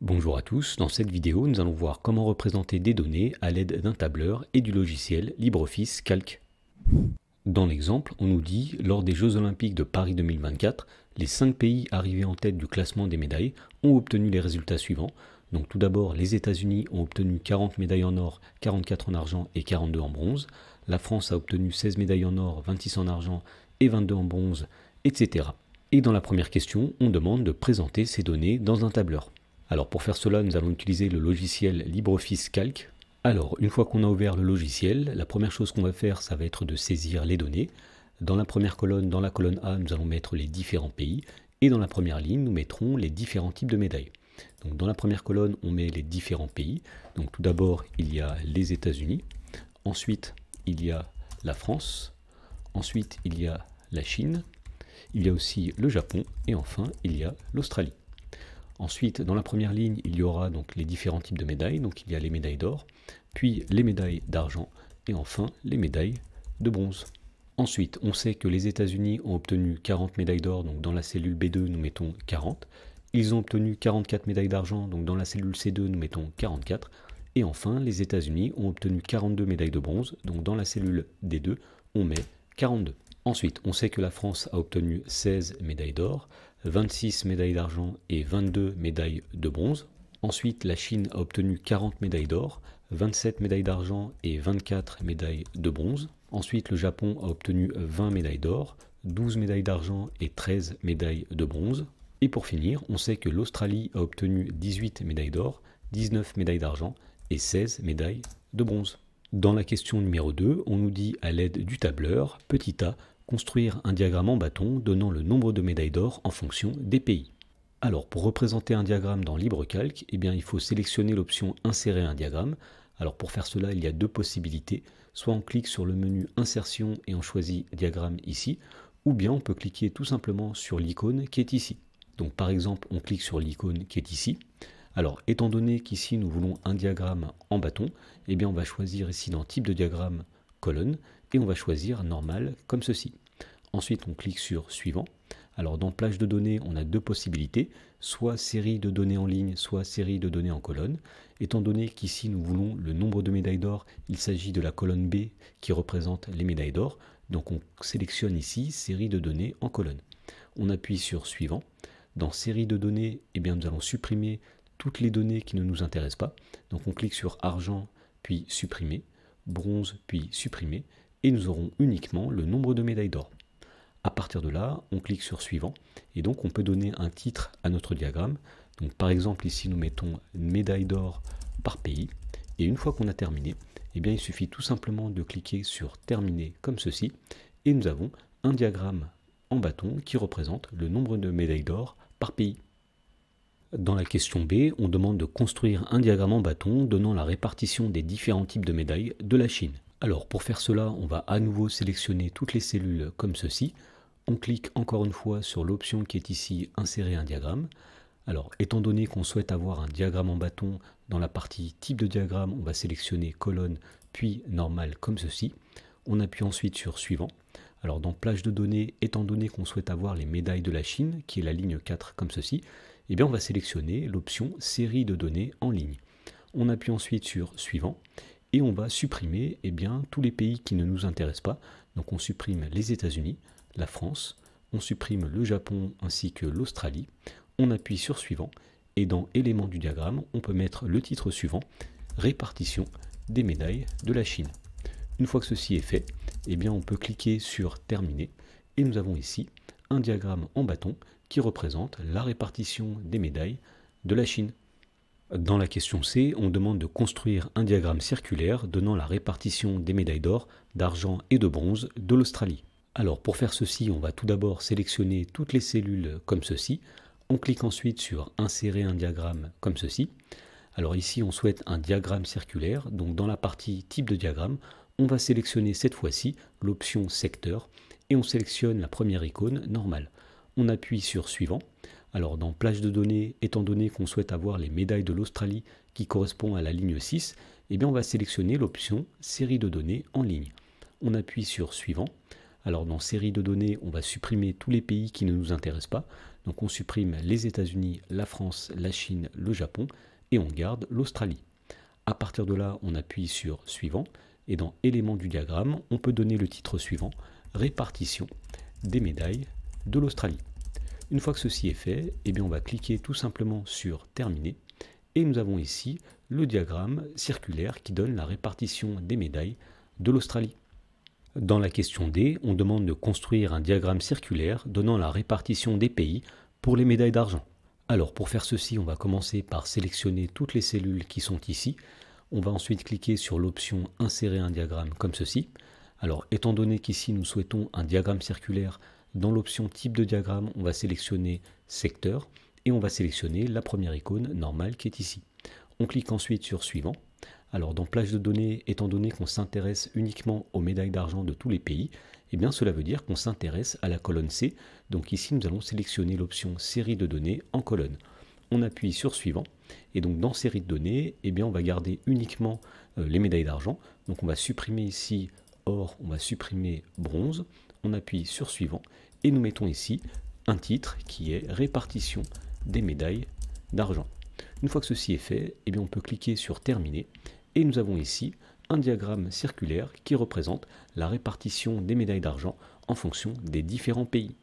Bonjour à tous, dans cette vidéo nous allons voir comment représenter des données à l'aide d'un tableur et du logiciel LibreOffice Calc. Dans l'exemple, on nous dit, lors des Jeux Olympiques de Paris 2024, les 5 pays arrivés en tête du classement des médailles ont obtenu les résultats suivants. Donc tout d'abord, les États-Unis ont obtenu 40 médailles en or, 44 en argent et 42 en bronze. La France a obtenu 16 médailles en or, 26 en argent et 22 en bronze, etc. Et dans la première question, on demande de présenter ces données dans un tableur. Alors pour faire cela, nous allons utiliser le logiciel LibreOffice Calc. Alors une fois qu'on a ouvert le logiciel, la première chose qu'on va faire, ça va être de saisir les données. Dans la première colonne, dans la colonne A, nous allons mettre les différents pays. Et dans la première ligne, nous mettrons les différents types de médailles. Donc dans la première colonne, on met les différents pays. Donc tout d'abord, il y a les États-Unis. Ensuite, il y a la France. Ensuite, il y a la Chine. Il y a aussi le Japon. Et enfin, il y a l'Australie. Ensuite, dans la première ligne, il y aura donc les différents types de médailles. Donc il y a les médailles d'or, puis les médailles d'argent et enfin les médailles de bronze. Ensuite, on sait que les États-Unis ont obtenu 40 médailles d'or, donc dans la cellule B2, nous mettons 40. Ils ont obtenu 44 médailles d'argent, donc dans la cellule C2, nous mettons 44. Et enfin, les États-Unis ont obtenu 42 médailles de bronze, donc dans la cellule D2, on met 42. Ensuite, on sait que la France a obtenu 16 médailles d'or, 26 médailles d'argent et 22 médailles de bronze. Ensuite, la Chine a obtenu 40 médailles d'or, 27 médailles d'argent et 24 médailles de bronze. Ensuite, le Japon a obtenu 20 médailles d'or, 12 médailles d'argent et 13 médailles de bronze. Et pour finir, on sait que l'Australie a obtenu 18 médailles d'or, 19 médailles d'argent et 16 médailles de bronze. Dans la question numéro 2, on nous dit à l'aide du tableur, petit a, construire un diagramme en bâton donnant le nombre de médailles d'or en fonction des pays. Alors pour représenter un diagramme dans LibreCalc, il faut sélectionner l'option Insérer un diagramme. Alors pour faire cela, il y a deux possibilités. Soit on clique sur le menu Insertion et on choisit Diagramme ici, ou bien on peut cliquer tout simplement sur l'icône qui est ici. Donc par exemple, on clique sur l'icône qui est ici. Alors étant donné qu'ici nous voulons un diagramme en bâton, on va choisir ici dans Type de diagramme, colonne, et on va choisir Normal comme ceci. Ensuite, on clique sur Suivant. Alors dans Plage de données, on a deux possibilités, soit série de données en ligne, soit série de données en colonne. Étant donné qu'ici nous voulons le nombre de médailles d'or, il s'agit de la colonne B qui représente les médailles d'or. Donc on sélectionne ici Série de données en colonne. On appuie sur Suivant. Dans Série de données, nous allons supprimer toutes les données qui ne nous intéressent pas. Donc on clique sur Argent, puis Supprimer, Bronze, puis Supprimer, et nous aurons uniquement le nombre de médailles d'or. À partir de là, on clique sur Suivant, et donc on peut donner un titre à notre diagramme. Donc par exemple ici nous mettons médaille d'or par pays, et une fois qu'on a terminé, il suffit tout simplement de cliquer sur Terminer comme ceci, et nous avons un diagramme en bâton qui représente le nombre de médailles d'or par pays. Dans la question B, on demande de construire un diagramme en bâton donnant la répartition des différents types de médailles de la Chine. Alors pour faire cela, on va à nouveau sélectionner toutes les cellules comme ceci. On clique encore une fois sur l'option qui est ici Insérer un diagramme. Alors étant donné qu'on souhaite avoir un diagramme en bâton, dans la partie Type de diagramme, on va sélectionner Colonne puis Normal comme ceci. On appuie ensuite sur Suivant. Alors dans Plage de données, étant donné qu'on souhaite avoir les médailles de la Chine, qui est la ligne 4 comme ceci, on va sélectionner l'option Série de données en ligne. On appuie ensuite sur Suivant et on va supprimer tous les pays qui ne nous intéressent pas. Donc on supprime les États-Unis, la France, on supprime le Japon ainsi que l'Australie. On appuie sur Suivant et dans Éléments du diagramme, on peut mettre le titre suivant, Répartition des médailles de la Chine. Une fois que ceci est fait, on peut cliquer sur Terminer et nous avons ici un diagramme en bâton qui représente la répartition des médailles de la Chine. Dans la question C, on demande de construire un diagramme circulaire donnant la répartition des médailles d'or, d'argent et de bronze de l'Australie. Alors pour faire ceci, on va tout d'abord sélectionner toutes les cellules comme ceci. On clique ensuite sur Insérer un diagramme comme ceci. Alors ici, on souhaite un diagramme circulaire. Donc dans la partie Type de diagramme, on va sélectionner cette fois-ci l'option Secteur et on sélectionne la première icône Normale. On appuie sur Suivant. Alors dans Plage de données, étant donné qu'on souhaite avoir les médailles de l'Australie qui correspond à la ligne 6, on va sélectionner l'option Série de données en ligne. On appuie sur Suivant. Alors dans Série de données, on va supprimer tous les pays qui ne nous intéressent pas. Donc on supprime les États-Unis, la France, la Chine, le Japon et on garde l'Australie. À partir de là, on appuie sur Suivant et dans Éléments du diagramme, on peut donner le titre suivant, Répartition des médailles de l'Australie. Une fois que ceci est fait, eh bien on va cliquer tout simplement sur Terminer et nous avons ici le diagramme circulaire qui donne la répartition des médailles de l'Australie. Dans la question D, on demande de construire un diagramme circulaire donnant la répartition des pays pour les médailles d'argent. Alors pour faire ceci, on va commencer par sélectionner toutes les cellules qui sont ici. On va ensuite cliquer sur l'option Insérer un diagramme comme ceci. Alors étant donné qu'ici nous souhaitons un diagramme circulaire, dans l'option Type de diagramme, on va sélectionner Secteur et on va sélectionner la première icône normale qui est ici. On clique ensuite sur Suivant. Alors dans Plage de données, étant donné qu'on s'intéresse uniquement aux médailles d'argent de tous les pays, eh bien cela veut dire qu'on s'intéresse à la colonne C. Donc ici nous allons sélectionner l'option Série de données en colonne. On appuie sur Suivant et donc dans Série de données, eh bien on va garder uniquement les médailles d'argent. Donc on va supprimer ici Or, on va supprimer Bronze. On appuie sur Suivant et nous mettons ici un titre qui est Répartition des médailles d'argent. Une fois que ceci est fait, eh bien on peut cliquer sur Terminer et nous avons ici un diagramme circulaire qui représente la répartition des médailles d'argent en fonction des différents pays.